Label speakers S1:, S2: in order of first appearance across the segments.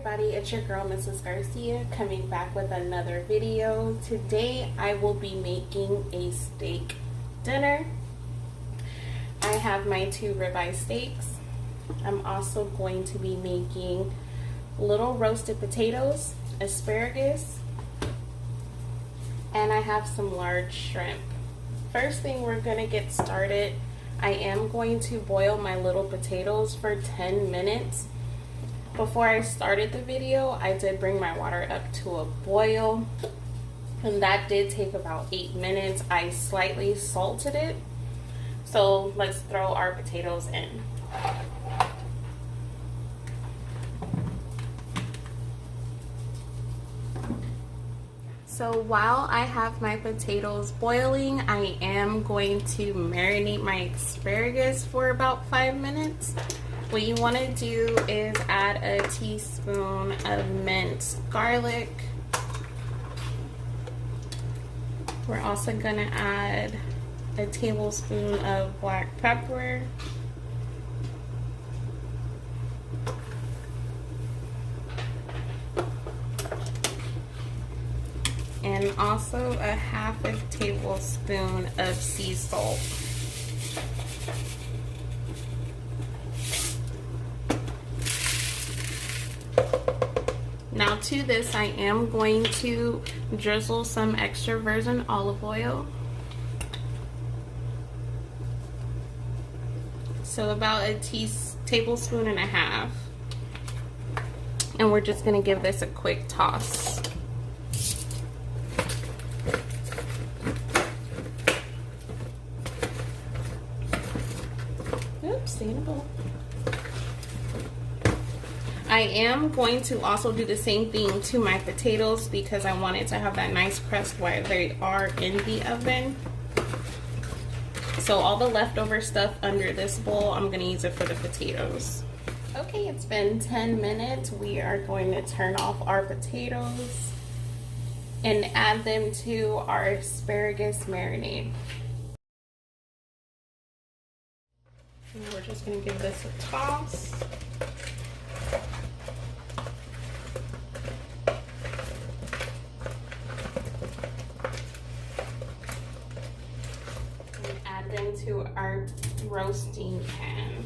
S1: everybody, it's your girl Mrs. Garcia coming back with another video. Today I will be making a steak dinner. I have my 2 ribeye steaks. I'm also going to be making little roasted potatoes, asparagus, and I have some large shrimp. First thing we're going to get started, I am going to boil my little potatoes for 10 minutes. Before I started the video, I did bring my water up to a boil, and that did take about 8 minutes. I slightly salted it. So let's throw our potatoes in. So while I have my potatoes boiling, I am going to marinate my asparagus for about 5 minutes. What you want to do is add a teaspoon of minced garlic. We're also going to add a tablespoon of black pepper. And also a half a tablespoon of sea salt. Now to this, I am going to drizzle some extra virgin olive oil. So about a tablespoon and a half. And we're just gonna give this a quick toss. Oops, stay in a bowl. I am going to also do the same thing to my potatoes because I want it to have that nice crust while they are in the oven. So all the leftover stuff under this bowl, I'm going to use it for the potatoes. Okay, it's been 10 minutes. We are going to turn off our potatoes and add them to our asparagus marinade. And we're just going to give this a toss. To our roasting pan.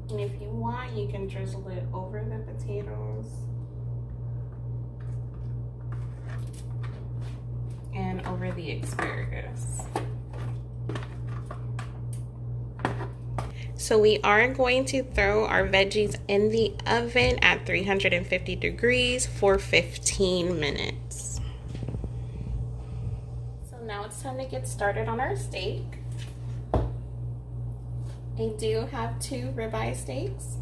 S1: And if you want, you can drizzle it over the potatoes. And over the asparagus. So we are going to throw our veggies in the oven at 350 degrees for 15 minutes. So now it's time to get started on our steak. I do have 2 ribeye steaks.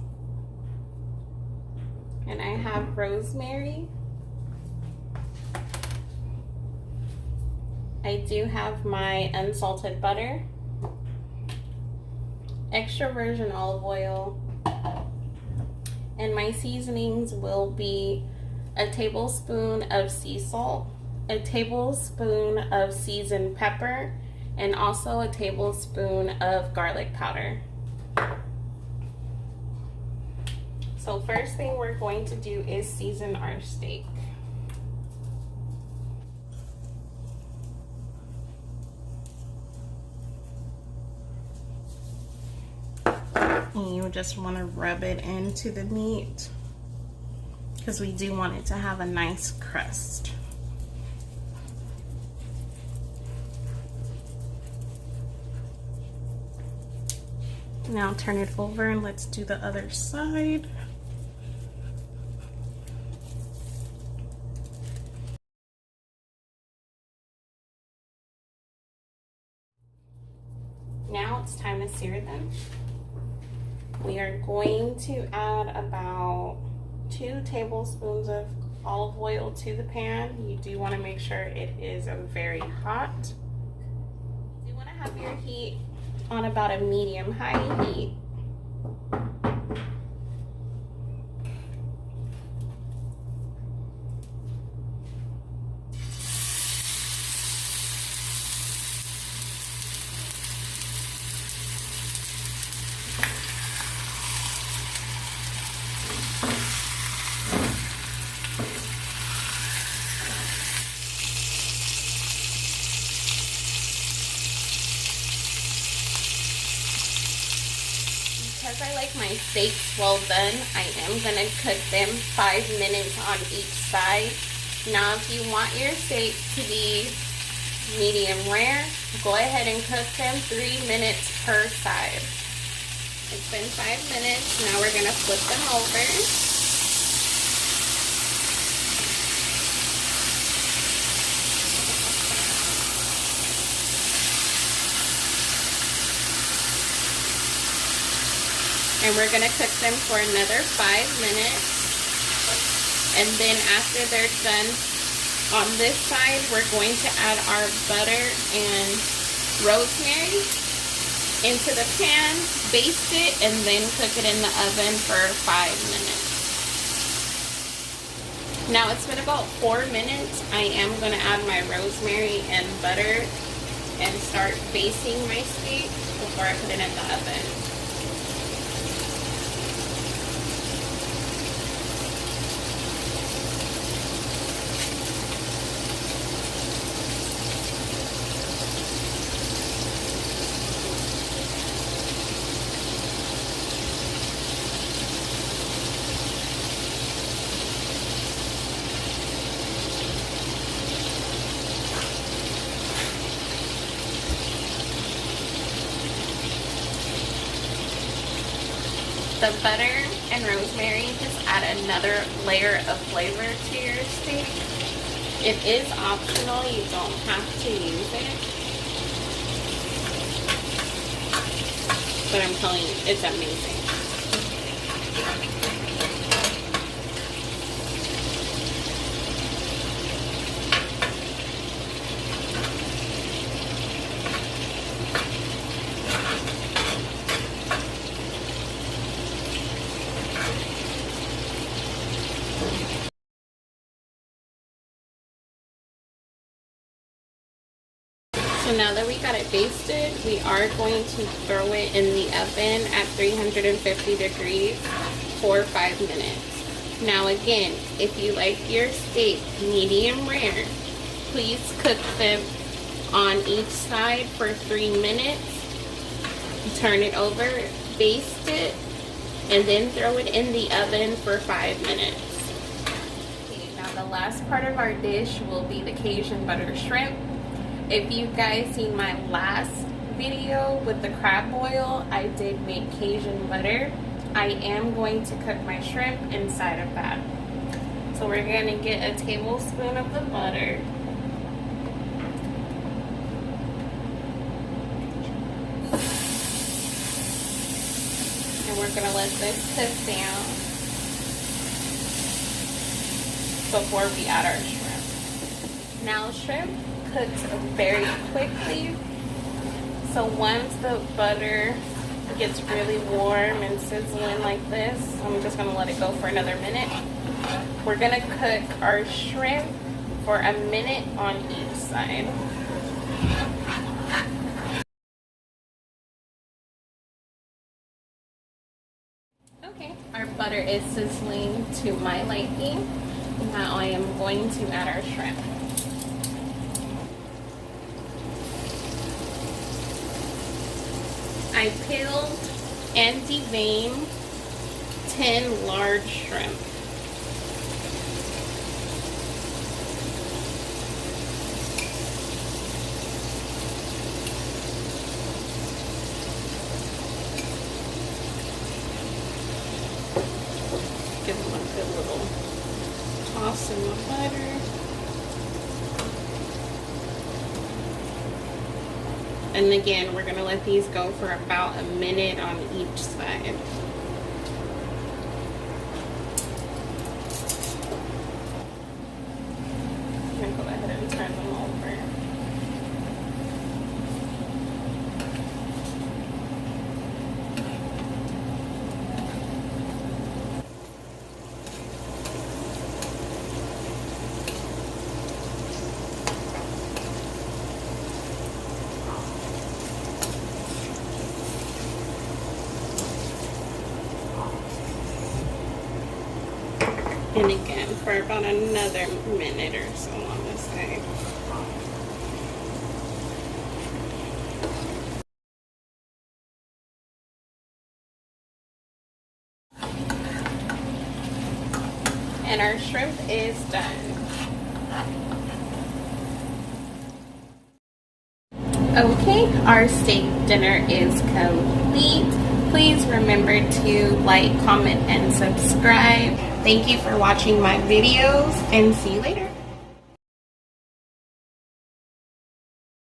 S1: And I have rosemary. I do have my unsalted butter, extra virgin olive oil, and my seasonings will be a tablespoon of sea salt, a tablespoon of seasoned pepper, and also a tablespoon of garlic powder. So first thing we're going to do is season our steak. And you just want to rub it into the meat because we do want it to have a nice crust. Now turn it over and let's do the other side. Now it's time to sear them. We are going to add about 2 tablespoons of olive oil to the pan. You do want to make sure it is very hot. You do want to have your heat on about a medium-high heat. Because I like my steaks well done, I am going to cook them 5 minutes on each side. Now, if you want your steak to be medium rare, go ahead and cook them 3 minutes per side. It's been 5 minutes. Now we're going to flip them over. And we're going to cook them for another 5 minutes. And then after they're done on this side, we're going to add our butter and rosemary into the pan, baste it, and then cook it in the oven for 5 minutes. Now it's been about 4 minutes. I am going to add my rosemary and butter and start basting my steak before I put it in the oven. The butter and rosemary just add another layer of flavor to your steak. It is optional, you don't have to use it. But I'm telling you, it's amazing. So now that we got it basted, we are going to throw it in the oven at 350 degrees for 5 minutes. Now again, if you like your steak medium rare, please cook them on each side for 3 minutes. Turn it over, baste it, and then throw it in the oven for 5 minutes. Okay, now the last part of our dish will be the Cajun butter shrimp. If you guys seen my last video with the crab boil, I did make Cajun butter. I am going to cook my shrimp inside of that. So we're going to get a tablespoon of the butter. And we're going to let this cook down before we add our shrimp. Now shrimp cooks very quickly, so once the butter gets really warm and sizzling like this, I'm just going to let it go for another minute. We're going to cook our shrimp for a minute on each side. Okay, our butter is sizzling to my liking. Now I am going to add our shrimp. I peeled and deveined 10 large shrimp. Give them a good little toss in the butter. And again, we're going to let these go for about a minute on each side. I'm going to go ahead and turn them over. And again, for about another minute or so on this side. And our shrimp is done. Okay, our steak dinner is complete. Please remember to like, comment, and subscribe. Thank you for watching my videos, and see you later.